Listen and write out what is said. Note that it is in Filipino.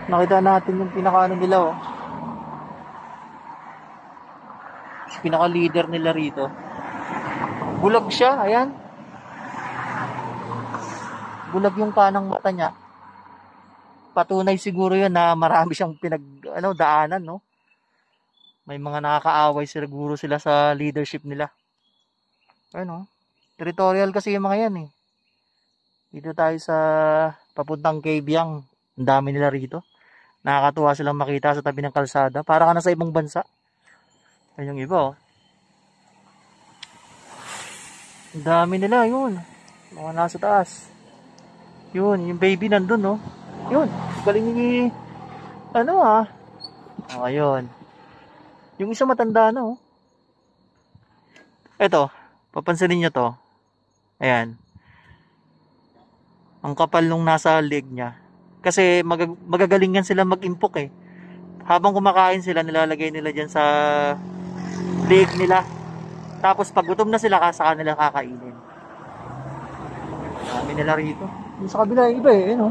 Nakita natin yung pinaka nila, oh. Pinaka leader nila rito. Bulag siya, ayan. Bulag yung kanang mata niya. Patunay siguro yun na marami siyang daanan, no? May mga nakakaaway siguro sila sa leadership nila. Ano? Territorial kasi yung mga yan eh. Dito tayo sa papuntang Kabyang. Ang dami nila rito. Nakakatuwa silang makita sa tabi ng kalsada. Para ka na sa ibang bansa. Ayun yung iba, oh. Ang dami nila, yun. Mga nasa taas. Yun, yung baby nandun, no? Yun, galing ni... Oh, ayun. Yung isa matanda na, oh. Eto, papansinin nyo to. Ayan. Ang kapal nung nasa leg niya. Kasi magagalingan sila mag-impok eh. Habang kumakain sila, nilalagay nila dyan sa leg nila. Tapos pag gutom na sila, sa kanila kakainin. Dami nila rito. Yung sa kabila, iba eh, no?